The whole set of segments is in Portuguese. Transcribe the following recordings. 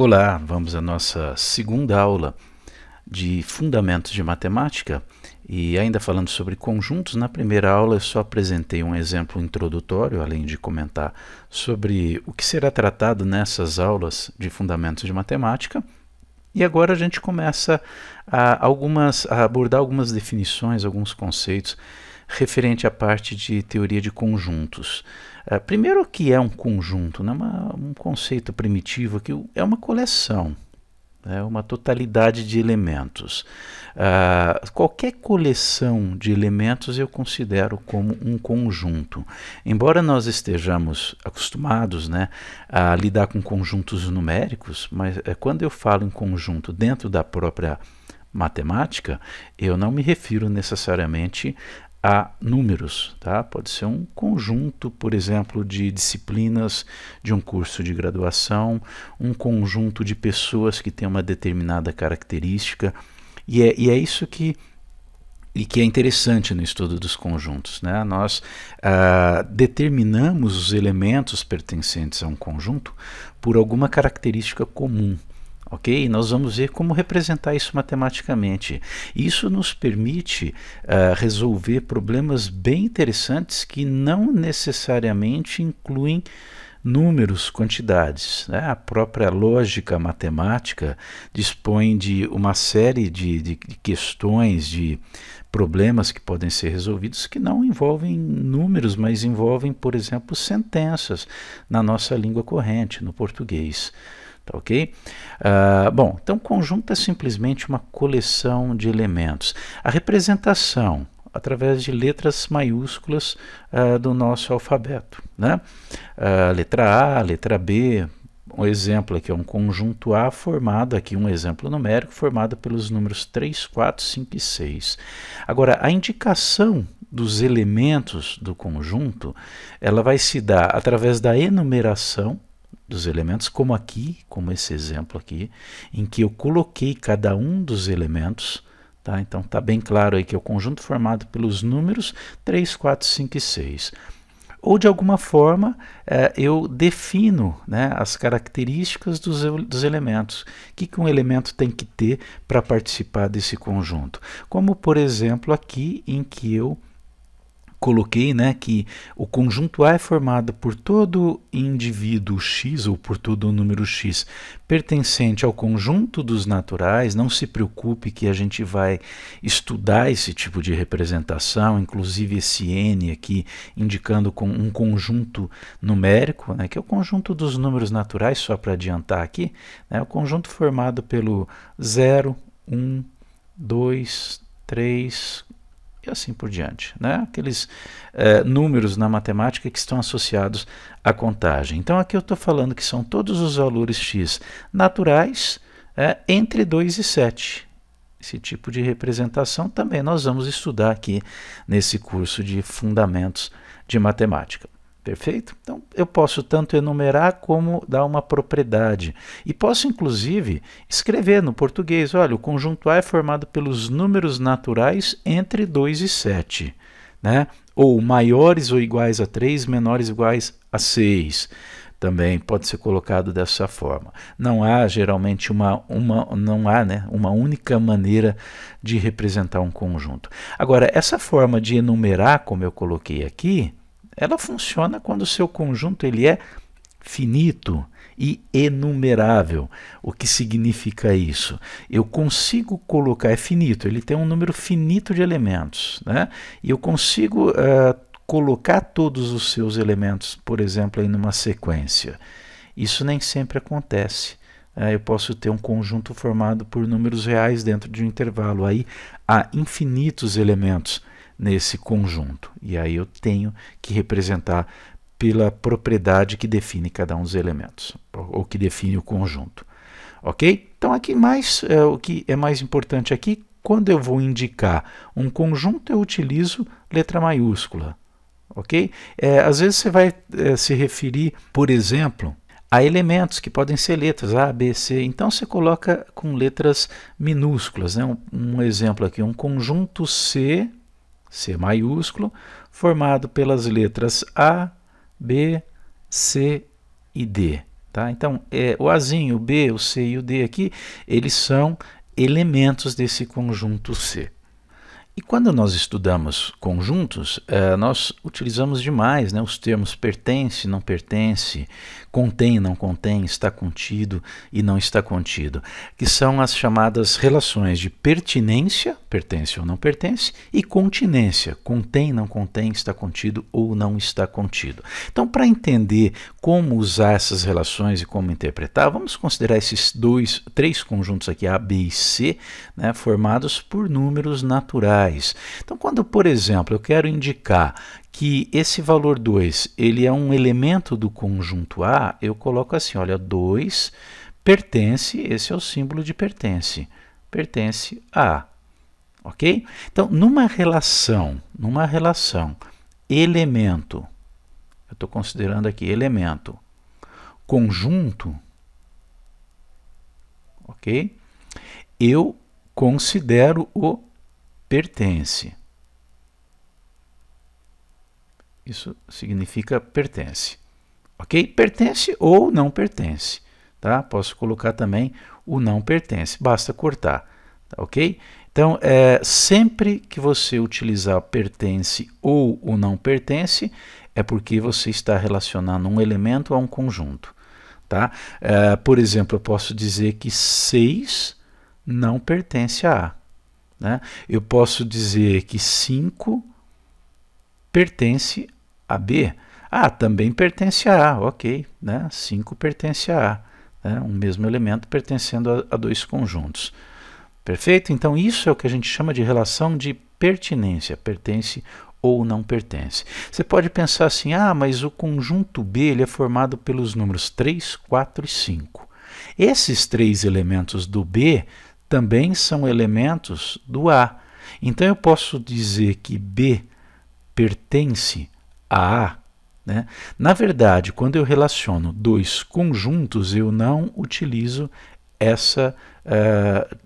Olá, vamos à nossa segunda aula de Fundamentos de Matemática e ainda falando sobre conjuntos. Na primeira aula eu só apresentei um exemplo introdutório, além de comentar sobre o que será tratado nessas aulas de Fundamentos de Matemática. E agora a gente começa a abordar algumas definições, alguns conceitos referente à parte de teoria de conjuntos. Primeiro, o que é um conjunto? Né? Um conceito primitivo que é uma coleção, é uma totalidade de elementos. Qualquer coleção de elementos eu considero como um conjunto. Embora nós estejamos acostumados, né, a lidar com conjuntos numéricos, mas quando eu falo em conjunto dentro da própria matemática, eu não me refiro necessariamente a números, tá? Pode ser um conjunto, por exemplo, de disciplinas de um curso de graduação, um conjunto de pessoas que tem uma determinada característica, e é isso que é interessante no estudo dos conjuntos, né? Nós determinamos os elementos pertencentes a um conjunto por alguma característica comum. Ok? Nós vamos ver como representar isso matematicamente. Isso nos permite resolver problemas bem interessantes que não necessariamente incluem números, quantidades. Né? A própria lógica matemática dispõe de uma série de questões, de problemas que podem ser resolvidos que não envolvem números, mas envolvem, por exemplo, sentenças na nossa língua corrente, no português. Tá, ok? Bom, então conjunto é simplesmente uma coleção de elementos. A representação através de letras maiúsculas do nosso alfabeto, né? Letra A, letra B. Um exemplo aqui é um conjunto A formado, aqui um exemplo numérico, formado pelos números 3, 4, 5 e 6. Agora, a indicação dos elementos do conjunto, ela vai se dar através da enumeração dos elementos, como aqui, como esse exemplo aqui, em que eu coloquei cada um dos elementos, tá? Então está bem claro aí que é o conjunto formado pelos números 3, 4, 5 e 6. Ou de alguma forma eu defino, né, as características dos elementos. O que um elemento tem que ter para participar desse conjunto? Como por exemplo aqui em que eu coloquei, né, que o conjunto A é formado por todo indivíduo X, ou por todo número X, pertencente ao conjunto dos naturais. Não se preocupe que a gente vai estudar esse tipo de representação, inclusive esse N aqui, indicando com um conjunto numérico, né, que é o conjunto dos números naturais, só para adiantar aqui, né, o conjunto formado pelo 0, 1, 2, 3, e assim por diante, né? Aqueles números na matemática que estão associados à contagem. Então aqui eu estou falando que são todos os valores x naturais entre 2 e 7. Esse tipo de representação também nós vamos estudar aqui nesse curso de Fundamentos de Matemática. Perfeito? Então, eu posso tanto enumerar como dar uma propriedade. E posso, inclusive, escrever no português, olha, o conjunto A é formado pelos números naturais entre 2 e 7. Né? Ou maiores ou iguais a 3, menores ou iguais a 6. Também pode ser colocado dessa forma. Não há, geralmente, uma única maneira de representar um conjunto. Agora, essa forma de enumerar, como eu coloquei aqui, ela funciona quando o seu conjunto ele é finito e enumerável. O que significa isso? Eu consigo colocar, é finito, ele tem um número finito de elementos, né? E eu consigo colocar todos os seus elementos, por exemplo, em uma sequência. Isso nem sempre acontece. Eu posso ter um conjunto formado por números reais dentro de um intervalo. Aí há infinitos elementos nesse conjunto, e aí eu tenho que representar pela propriedade que define cada um dos elementos, ou que define o conjunto. Ok? Então aqui o que é mais importante aqui, quando eu vou indicar um conjunto, eu utilizo letra maiúscula. Ok? Às vezes você vai se referir, por exemplo, a elementos que podem ser letras A, B, C, então você coloca com letras minúsculas, né? Um exemplo aqui, um conjunto C maiúsculo, formado pelas letras A, B, C e D. Tá? Então, o Azinho, o B, o C e o D aqui, eles são elementos desse conjunto C. E quando nós estudamos conjuntos, nós utilizamos demais, né, os termos pertence, não pertence, contém, não contém, está contido e não está contido, que são as chamadas relações de pertinência, pertence ou não pertence, e continência, contém, não contém, está contido ou não está contido. Então, para entender como usar essas relações e como interpretar, vamos considerar esses três conjuntos aqui, A, B e C, né, formados por números naturais. Então, quando, por exemplo, eu quero indicar que esse valor 2 ele é um elemento do conjunto A, eu coloco assim, olha, 2 pertence, esse é o símbolo de pertence, pertence a A. Ok? Então, numa relação elemento, eu estou considerando aqui elemento, conjunto, ok? Eu considero o pertence. Isso significa pertence. Ok? Pertence ou não pertence. Tá? Posso colocar também o não pertence. Basta cortar. Tá? Ok? Então, sempre que você utilizar pertence ou o não pertence, é porque você está relacionando um elemento a um conjunto. Tá? Por exemplo, eu posso dizer que 6 não pertence a A. Né? Eu posso dizer que 5 pertence a B. Também pertence a A, ok. Né? 5 pertence a A. Né? Um mesmo elemento pertencendo a dois conjuntos. Perfeito? Então, isso é o que a gente chama de relação de pertinência. Pertence ou não pertence. Você pode pensar assim, mas o conjunto B ele é formado pelos números 3, 4 e 5. Esses três elementos do B também são elementos do A. Então, eu posso dizer que B pertence a A. Né? Na verdade, quando eu relaciono dois conjuntos, eu não utilizo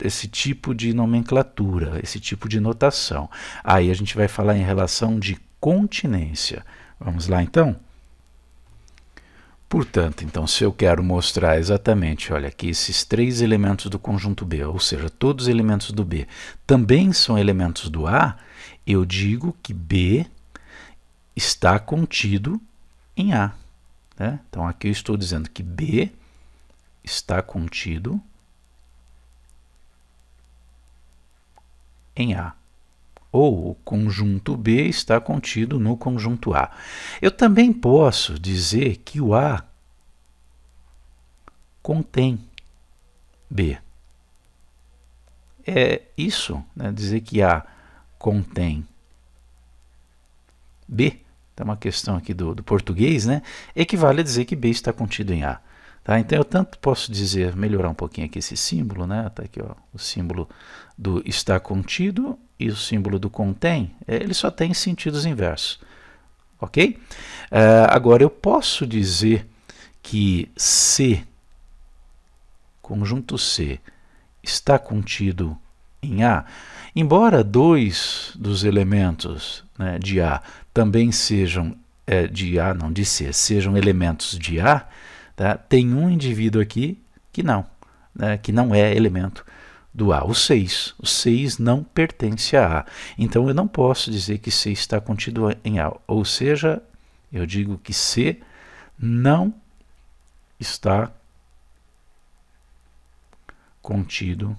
esse tipo de nomenclatura, esse tipo de notação. Aí a gente vai falar em relação de continência. Vamos lá, então? Portanto, então, se eu quero mostrar exatamente, olha, que esses três elementos do conjunto B, ou seja, todos os elementos do B, também são elementos do A, eu digo que B está contido em A. Né? Então, aqui eu estou dizendo que B está contido em A. Ou o conjunto B está contido no conjunto A. Eu também posso dizer que o A contém B. É isso, né? Dizer que A contém B, é uma questão aqui do português, né? Equivale a dizer que B está contido em A. Tá? Então, eu tanto posso dizer, melhorar um pouquinho aqui esse símbolo, né? Tá aqui, ó, o símbolo do está contido e o símbolo do contém, ele só tem sentidos inversos. Ok? Agora, eu posso dizer que C, conjunto C, está contido em A, embora dois dos elementos, né, de A também sejam de C, sejam elementos de A, tá? Tem um indivíduo aqui que não, né, que não é elemento do A, o 6. O 6 não pertence a A. Então, eu não posso dizer que C está contido em A. Ou seja, eu digo que C não está contido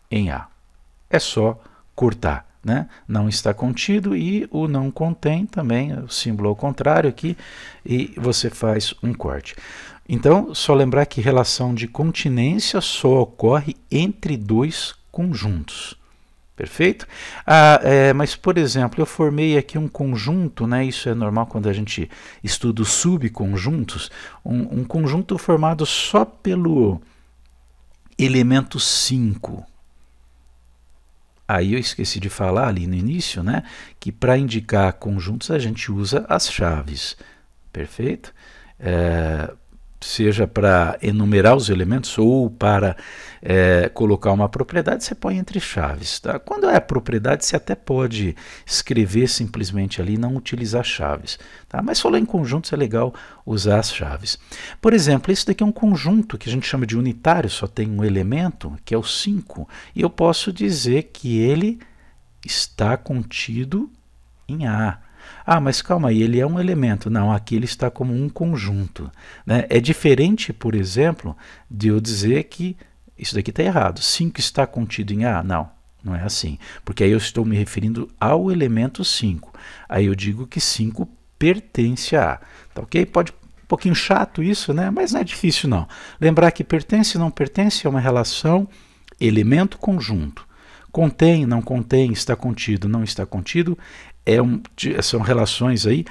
em A. É só cortar. Né? Não está contido e o não contém também, o símbolo ao contrário aqui, e você faz um corte. Então, só lembrar que relação de continência só ocorre entre dois conjuntos. Perfeito? Mas, por exemplo, eu formei aqui um conjunto, né? Isso é normal quando a gente estuda os subconjuntos, um conjunto formado só pelo elemento 5. Aí eu esqueci de falar ali no início, né, que para indicar conjuntos a gente usa as chaves. Perfeito? seja para enumerar os elementos ou para colocar uma propriedade, você põe entre chaves. Tá? Quando é propriedade, você até pode escrever simplesmente ali e não utilizar chaves. Tá? Mas falando em conjuntos, é legal usar as chaves. Por exemplo, esse daqui é um conjunto que a gente chama de unitário, só tem um elemento, que é o 5, e eu posso dizer que ele está contido em A. Ah, mas calma aí, ele é um elemento. Não, aqui ele está como um conjunto. Né? É diferente, por exemplo, de eu dizer que isso daqui está errado. 5 está contido em A? Não, não é assim. Porque aí eu estou me referindo ao elemento 5. Aí eu digo que 5 pertence a A. Tá ok? Pode um pouquinho chato isso, né? Mas não é difícil não. Lembrar que pertence e não pertence é uma relação elemento-conjunto. Contém, não contém, está contido, não está contido, são relações aí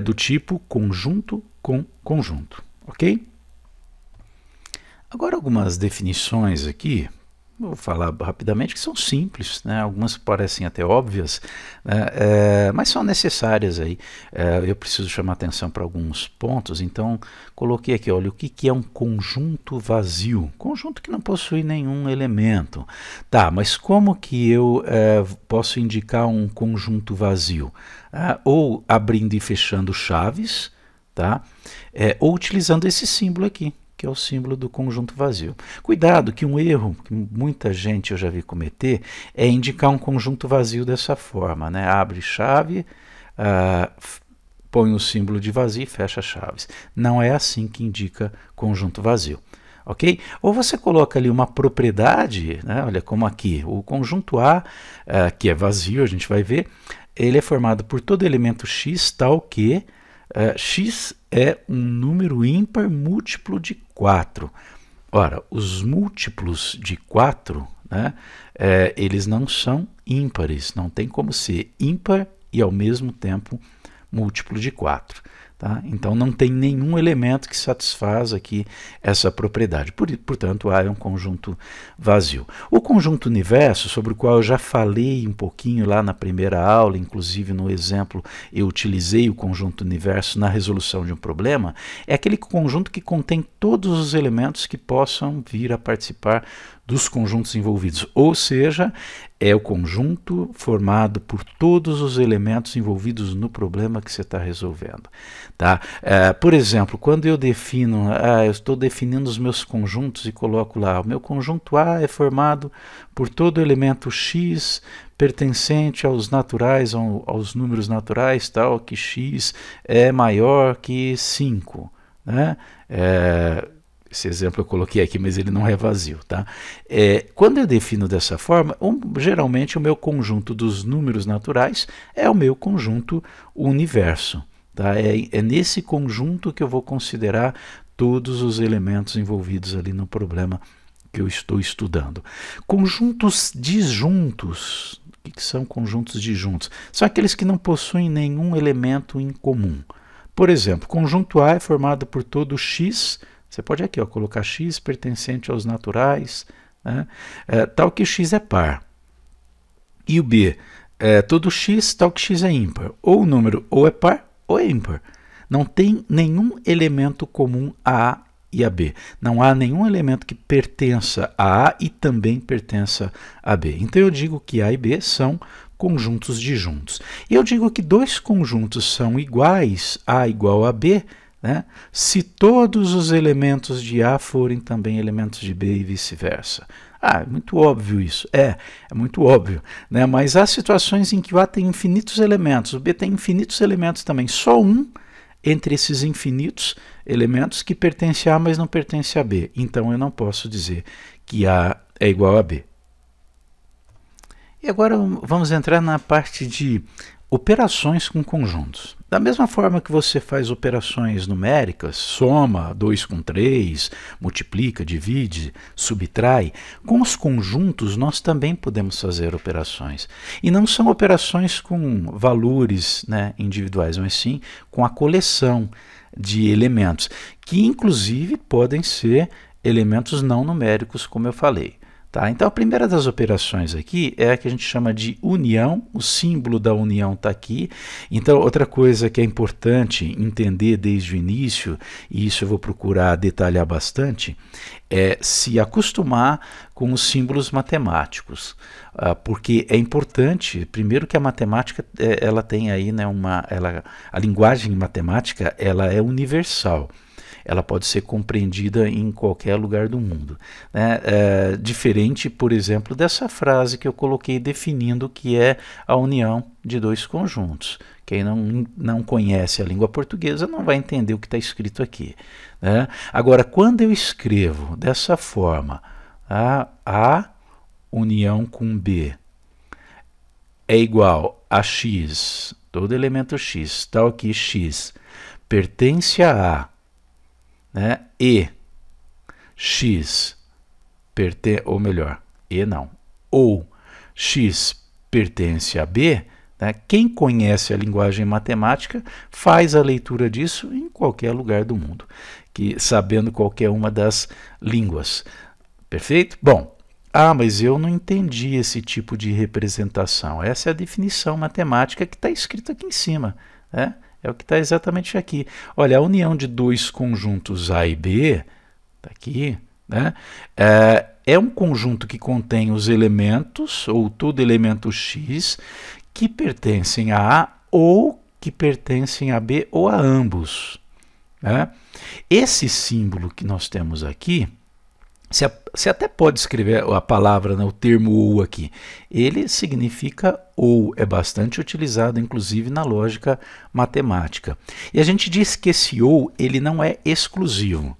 do tipo conjunto com conjunto, ok? Agora algumas definições aqui, vou falar rapidamente, que são simples, né? Algumas parecem até óbvias, né? Mas são necessárias aí. Eu preciso chamar atenção para alguns pontos, então coloquei aqui, olha, o que é um conjunto vazio? Conjunto que não possui nenhum elemento. Tá, mas como que eu posso indicar um conjunto vazio? Ou abrindo e fechando chaves, tá? Ou utilizando esse símbolo aqui, que é o símbolo do conjunto vazio. Cuidado, que um erro que muita gente eu já vi cometer é indicar um conjunto vazio dessa forma, né? Abre chave, põe o símbolo de vazio e fecha chaves. Não é assim que indica conjunto vazio. Ok? Ou você coloca ali uma propriedade, né? Olha como aqui, o conjunto A, que é vazio, a gente vai ver, ele é formado por todo elemento x tal que x é um número ímpar múltiplo de 4. Ora, os múltiplos de 4, né, eles não são ímpares, não tem como ser ímpar e ao mesmo tempo múltiplo de 4. Tá? Então não tem nenhum elemento que satisfaz aqui essa propriedade. Portanto, A é um conjunto vazio. O conjunto universo, sobre o qual eu já falei um pouquinho lá na primeira aula, inclusive no exemplo eu utilizei o conjunto universo na resolução de um problema, é aquele conjunto que contém todos os elementos que possam vir a participar dos conjuntos envolvidos, ou seja, é o conjunto formado por todos os elementos envolvidos no problema que você está resolvendo. Tá? Por exemplo, quando eu defino, eu estou definindo os meus conjuntos e coloco lá, o meu conjunto A é formado por todo elemento X pertencente aos naturais, aos números naturais, tal, que X é maior que 5. Né? Esse exemplo eu coloquei aqui, mas ele não é vazio. Tá? Quando eu defino dessa forma, geralmente o meu conjunto dos números naturais é o meu conjunto universo. Tá? É nesse conjunto que eu vou considerar todos os elementos envolvidos ali no problema que eu estou estudando. Conjuntos disjuntos. O que são conjuntos disjuntos? São aqueles que não possuem nenhum elemento em comum. Por exemplo, conjunto A é formado por todo x. Você pode aqui colocar x pertencente aos naturais, né? Tal que x é par. E o B, todo x tal que x é ímpar. Ou o número ou é par ou é ímpar. Não tem nenhum elemento comum a A e a B. Não há nenhum elemento que pertença a A e também pertença a B. Então eu digo que A e B são conjuntos disjuntos. E eu digo que dois conjuntos são iguais, A igual a B, né, se todos os elementos de A forem também elementos de B e vice-versa. É muito óbvio isso. É muito óbvio. Né? Mas há situações em que o A tem infinitos elementos, o B tem infinitos elementos também. Só um entre esses infinitos elementos que pertence a A, mas não pertence a B. Então eu não posso dizer que A é igual a B. E agora vamos entrar na parte de operações com conjuntos. Da mesma forma que você faz operações numéricas, soma 2 com 3, multiplica, divide, subtrai, com os conjuntos nós também podemos fazer operações. E não são operações com valores, né, individuais, mas sim com a coleção de elementos, que inclusive podem ser elementos não numéricos, como eu falei. Tá? Então, a primeira das operações aqui é a que a gente chama de união, o símbolo da união está aqui. Então, outra coisa que é importante entender desde o início, e isso eu vou procurar detalhar bastante, é se acostumar com os símbolos matemáticos, porque é importante, primeiro que a matemática ela tem aí, né, a linguagem matemática ela é universal. Ela pode ser compreendida em qualquer lugar do mundo, né? Diferente, por exemplo, dessa frase que eu coloquei definindo o que é a união de dois conjuntos. Quem não conhece a língua portuguesa não vai entender o que está escrito aqui, né? Agora, quando eu escrevo dessa forma, A união com B é igual a X, todo elemento X, tal aqui X, pertence a A, né? E X ou melhor, E não, ou X pertence a B, né? Quem conhece a linguagem matemática faz a leitura disso em qualquer lugar do mundo, sabendo qualquer uma das línguas. Perfeito? Bom, mas eu não entendi esse tipo de representação. Essa é a definição matemática que está escrita aqui em cima, né? É o que está exatamente aqui. Olha, a união de dois conjuntos A e B, está aqui, né? É um conjunto que contém os elementos, ou todo elemento X, que pertencem a A ou que pertencem a B ou a ambos, né? Esse símbolo que nós temos aqui, você até pode escrever a palavra, né, o termo ou aqui. Ele significa ou, é bastante utilizado, inclusive, na lógica matemática. E a gente diz que esse ou ele não é exclusivo.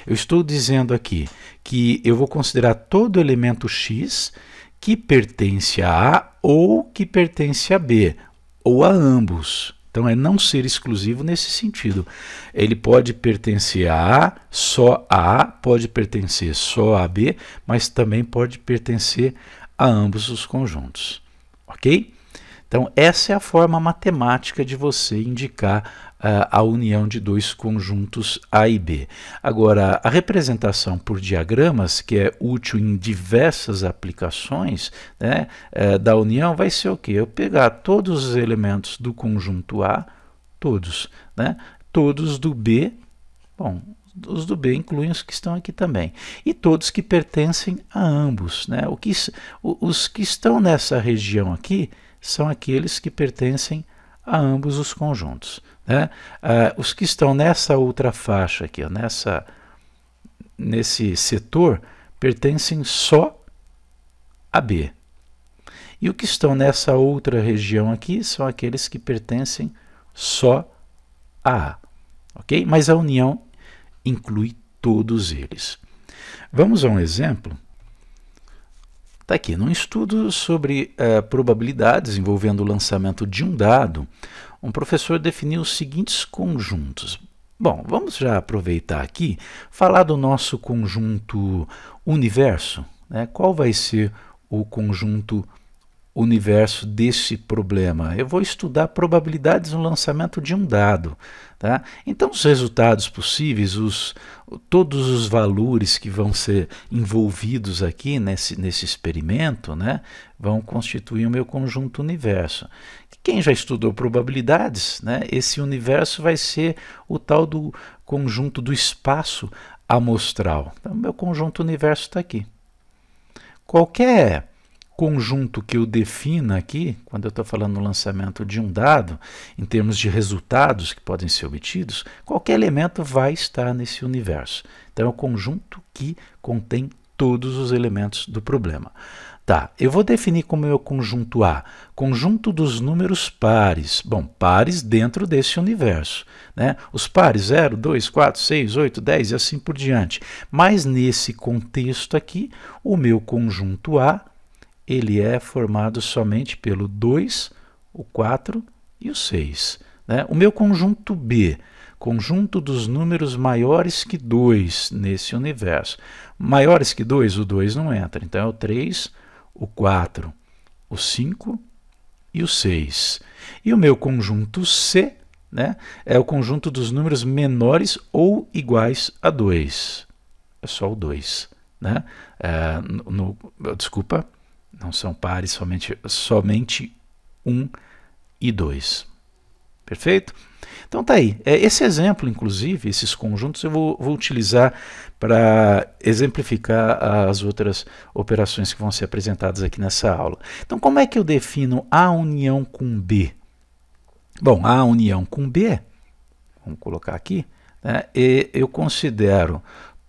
Eu estou dizendo aqui que eu vou considerar todo elemento X que pertence a A ou que pertence a B, ou a ambos. Então, é não ser exclusivo nesse sentido. Ele pode pertencer a A, pode pertencer só a B, mas também pode pertencer a ambos os conjuntos. Ok? Então, essa é a forma matemática de você indicar a união de dois conjuntos A e B. Agora, a representação por diagramas, que é útil em diversas aplicações, né, da união, vai ser o quê? Eu pegar todos os elementos do conjunto A, todos, né, todos do B, bom, os do B incluem os que estão aqui também, e todos que pertencem a ambos, né? Os que estão nessa região aqui são aqueles que pertencem a ambos os conjuntos, né? Os que estão nessa outra faixa aqui, ó, nesse setor, pertencem só a B. E os que estão nessa outra região aqui são aqueles que pertencem só a A. Ok? Mas a união inclui todos eles. Vamos a um exemplo. Está aqui, num estudo sobre probabilidades envolvendo o lançamento de um dado, um professor definiu os seguintes conjuntos. Bom, vamos já aproveitar aqui, falar do nosso conjunto universo, né? Qual vai ser o conjunto universo desse problema? Eu vou estudar probabilidades no lançamento de um dado, tá? Então, os resultados possíveis, todos os valores que vão ser envolvidos aqui nesse experimento, né, vão constituir o meu conjunto universo. Quem já estudou probabilidades, né, esse universo vai ser o tal do conjunto do espaço amostral. Então, meu conjunto universo está aqui. Qualquer conjunto que eu defina aqui, quando eu estou falando no lançamento de um dado, em termos de resultados que podem ser obtidos, qualquer elemento vai estar nesse universo. Então, é o conjunto que contém todos os elementos do problema. Tá, eu vou definir como meu conjunto A, conjunto dos números pares. Bom, pares dentro desse universo, né? Os pares 0, 2, 4, 6, 8, 10 e assim por diante. Mas nesse contexto aqui, o meu conjunto A ele é formado somente pelo 2, o 4 e o 6. Né? O meu conjunto B, conjunto dos números maiores que 2 nesse universo. Maiores que 2, o 2 não entra. Então, é o 3, o 4, o 5 e o 6. E o meu conjunto C, né, é o conjunto dos números menores ou iguais a 2. É só o 2. né? Desculpa, não são pares, somente 1 e 2. Perfeito? Então tá aí. Esse exemplo, inclusive, esses conjuntos eu vou utilizar para exemplificar as outras operações que vão ser apresentadas aqui nessa aula. Então como é que eu defino A união com B? Bom, A união com B, vamos colocar aqui, né, eu considero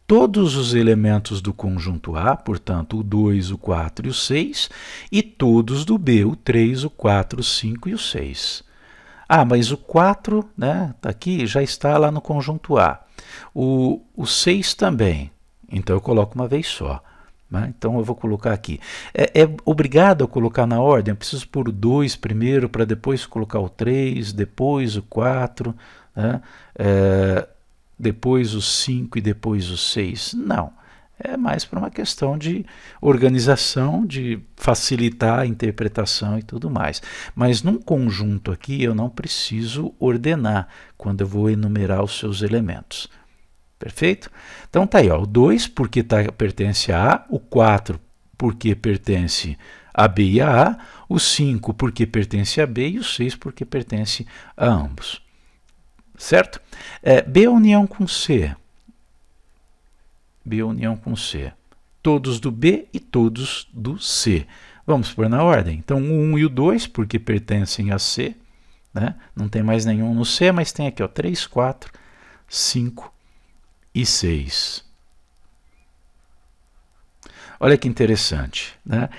todos os elementos do conjunto A, portanto, o 2, o 4 e o 6, e todos do B, o 3, o 4, o 5 e o 6. Ah, mas o 4, né, tá aqui, já está lá no conjunto A. O 6 também, então eu coloco uma vez só. Né? Então eu vou colocar aqui. É obrigado a colocar na ordem, eu preciso pôr o 2 primeiro, para depois colocar o 3, depois o 4, né? Depois o 5 e depois o 6. Não. É mais para uma questão de organização, de facilitar a interpretação e tudo mais. Mas num conjunto aqui eu não preciso ordenar quando eu vou enumerar os seus elementos. Perfeito? Então tá aí, ó, o 2 porque pertence a A, o 4 porque pertence a B e a A, o 5 porque pertence a B e o 6 porque pertence a ambos. Certo? B união com C. B união com C. Todos do B e todos do C. Vamos pôr na ordem. Então, o 1 e o 2, porque pertencem a C. Né? Não tem mais nenhum no C, mas tem aqui ó, 3, 4, 5 e 6. Olha que interessante. Né?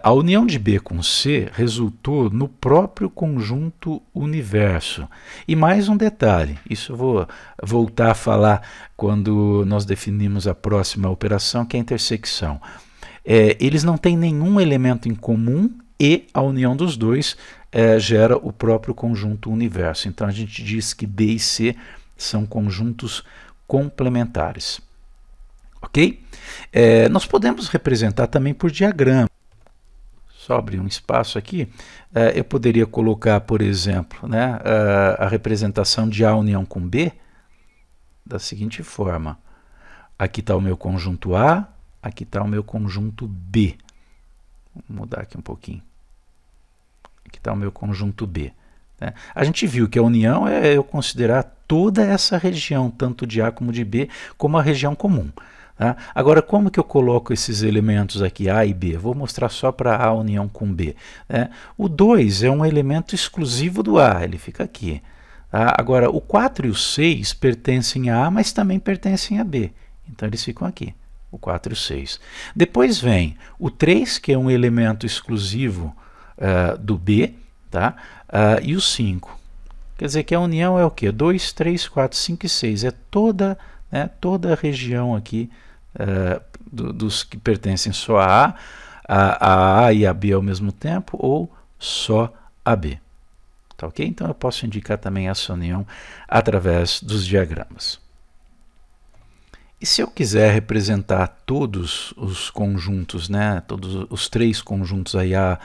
A união de B com C resultou no próprio conjunto universo. E mais um detalhe, isso eu vou voltar a falar quando nós definimos a próxima operação, que é a intersecção. Eles não têm nenhum elemento em comum e a união dos dois gera o próprio conjunto universo. Então a gente diz que B e C são conjuntos complementares. Ok? Nós podemos representar também por diagrama. Só abrir um espaço aqui. Eu poderia colocar, por exemplo, né, a representação de A união com B da seguinte forma. Aqui está o meu conjunto A, aqui está o meu conjunto B. Vou mudar aqui um pouquinho. Aqui está o meu conjunto B. Né? A gente viu que a união é eu considerar toda essa região, tanto de A como de B, como a região comum. Tá? Agora, como que eu coloco esses elementos aqui, A e B? Vou mostrar só para A união com B. Né? O 2 é um elemento exclusivo do A, ele fica aqui. Tá? Agora, o 4 e o 6 pertencem a A, mas também pertencem a B. Então, eles ficam aqui, o 4 e o 6. Depois vem o 3, que é um elemento exclusivo do B, tá? E o 5. Quer dizer que a união é o quê? 2, 3, 4, 5 e 6. É toda a região aqui dos que pertencem só a A e a B ao mesmo tempo, ou só a B. Tá ok? Então eu posso indicar também essa união através dos diagramas. E se eu quiser representar todos os conjuntos, né, todos os 3 conjuntos aí, A,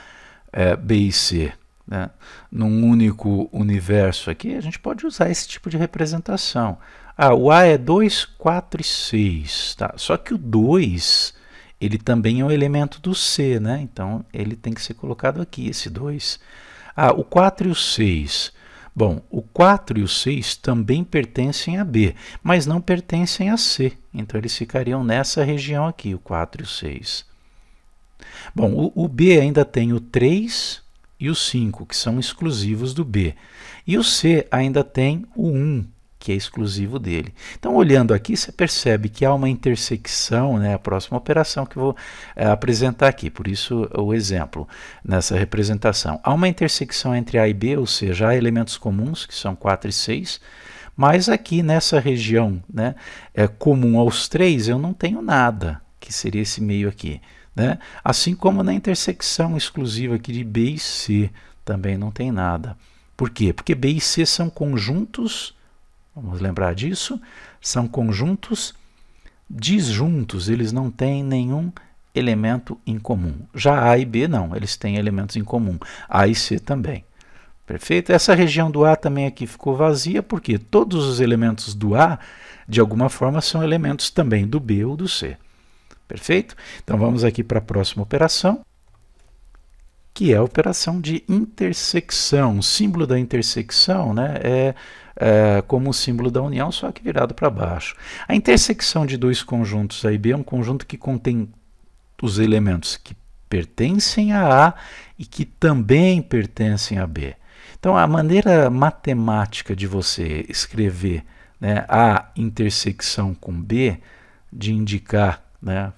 B e C, né, num único universo aqui, a gente pode usar esse tipo de representação. O A é 2, 4 e 6. Tá? Só que o 2, ele também é um elemento do C, né? Então ele tem que ser colocado aqui, esse 2. O 4 e o 6. Bom, o 4 e o 6 também pertencem a B, mas não pertencem a C. Então eles ficariam nessa região aqui, o 4 e o 6. Bom, o B ainda tem o 3 e o 5, que são exclusivos do B. E o C ainda tem o 1, que é exclusivo dele. Então, olhando aqui, você percebe que há uma intersecção, né, a próxima operação que eu vou apresentar aqui, por isso o exemplo nessa representação. Há uma intersecção entre A e B, ou seja, há elementos comuns, que são 4 e 6, mas aqui nessa região, né, comum aos 3, eu não tenho nada, que seria esse meio aqui. Né? Assim como na intersecção exclusiva aqui de B e C, também não tem nada. Por quê? Porque B e C são conjuntos, vamos lembrar disso, são conjuntos disjuntos, eles não têm nenhum elemento em comum. Já A e B não, eles têm elementos em comum, A e C também. Perfeito? Essa região do A também aqui ficou vazia, porque todos os elementos do A, de alguma forma, são elementos também do B ou do C. Perfeito? Então vamos aqui para a próxima operação, que é a operação de intersecção. O símbolo da intersecção, né, é como o símbolo da união, só que virado para baixo. A intersecção de dois conjuntos A e B é um conjunto que contém os elementos que pertencem a A e que também pertencem a B. Então, a maneira matemática de você escrever, né, A intersecção com B, de indicar, né,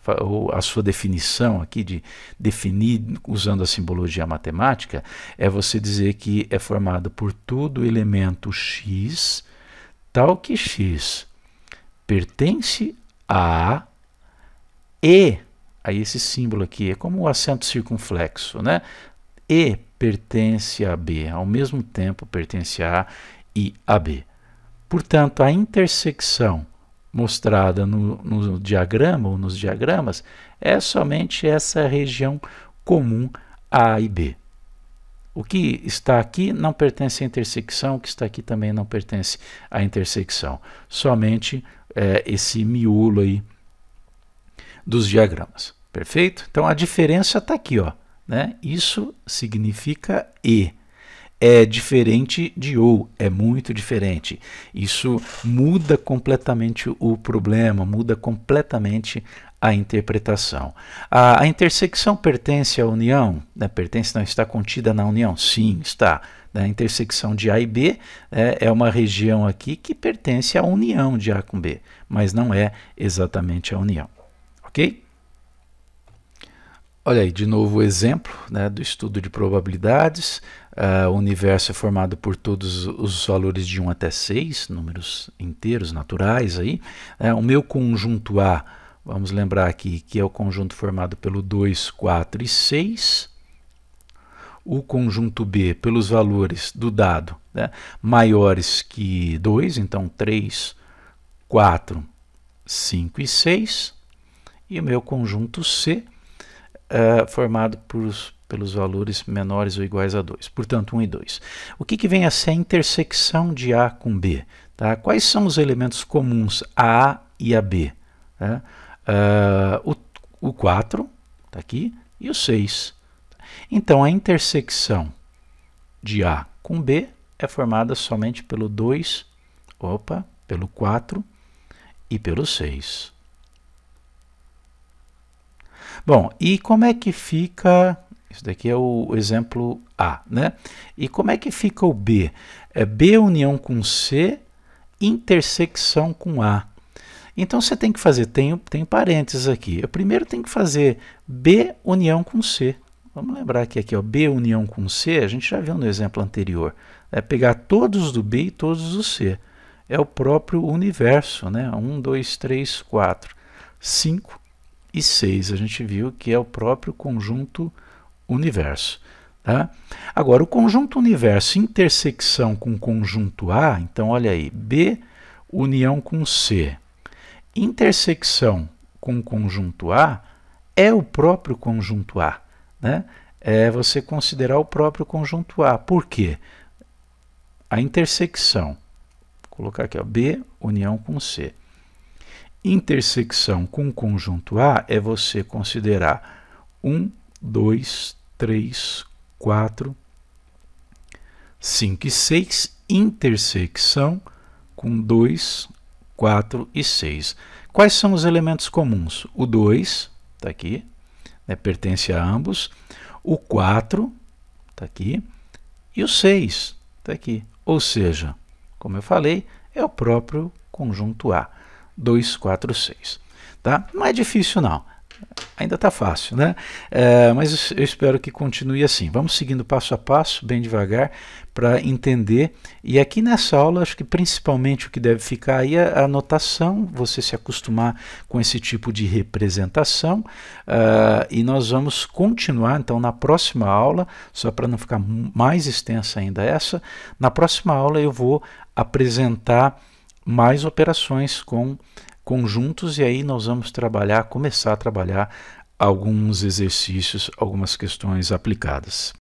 a sua definição aqui, de definir usando a simbologia matemática, é você dizer que é formado por todo elemento X, tal que X pertence a A e, aí esse símbolo aqui é como o acento circunflexo, né? E pertence a B, ao mesmo tempo pertence a A e a B. Portanto, a intersecção mostrada no diagrama ou nos diagramas é somente essa região comum A e B. O que está aqui não pertence à intersecção, o que está aqui também não pertence à intersecção. Somente esse miolo aí dos diagramas. Perfeito? Então a diferença está aqui, ó, né? Isso significa e. É diferente de ou, é muito diferente. Isso muda completamente o problema, muda completamente a interpretação. A intersecção pertence à união? Né? Pertence, não, está contida na união? Sim, está. A intersecção de A e B é uma região aqui que pertence à união de A com B, mas não é exatamente a união. Ok? Olha aí, de novo o exemplo, né, do estudo de probabilidades. O universo é formado por todos os valores de 1 até 6, números inteiros, naturais. Aí. O meu conjunto A, vamos lembrar aqui, que é o conjunto formado pelo 2, 4 e 6. O conjunto B, pelos valores do dado, né, maiores que 2, então 3, 4, 5 e 6. E o meu conjunto C, formado pelos valores menores ou iguais a 2, portanto 1 e 2. O que vem a ser a intersecção de A com B? Tá? Quais são os elementos comuns a A e a B? Tá? O 4, está aqui, e o 6. Então a intersecção de A com B é formada somente pelo 2, pelo 4 e pelo 6. Bom, e como é que fica... Isso daqui é o exemplo A, né? E como é que fica o B? É B união com C, intersecção com A. Então você tem que fazer, tem parênteses aqui. Eu primeiro tenho que fazer B união com C. Vamos lembrar que aqui, ó, B união com C, a gente já viu no exemplo anterior. É pegar todos do B e todos do C. É o próprio universo, né? 1, 2, 3, 4, 5 e 6. A gente viu que é o próprio conjunto universo. Tá? Agora, o conjunto universo intersecção com o conjunto A, então olha aí, B união com C, intersecção com o conjunto A é o próprio conjunto A. Né? É você considerar o próprio conjunto A. Por quê? A intersecção, vou colocar aqui, ó, B união com C. Intersecção com o conjunto A é você considerar 1, 2, 3, 4, 5 e 6, intersecção com 2, 4 e 6. Quais são os elementos comuns? O 2, está aqui, né, pertence a ambos. O 4, está aqui. E o 6, está aqui. Ou seja, como eu falei, é o próprio conjunto A. 2, 4, 6. Tá? Não é difícil, não. Ainda está fácil, né? Mas eu espero que continue assim. Vamos seguindo passo a passo, bem devagar, para entender. E aqui nessa aula, acho que principalmente o que deve ficar aí é a notação, você se acostumar com esse tipo de representação. E nós vamos continuar, então, na próxima aula, só para não ficar mais extensa ainda essa, na próxima aula eu vou apresentar mais operações com conjuntos e aí nós vamos começar a trabalhar alguns exercícios, algumas questões aplicadas.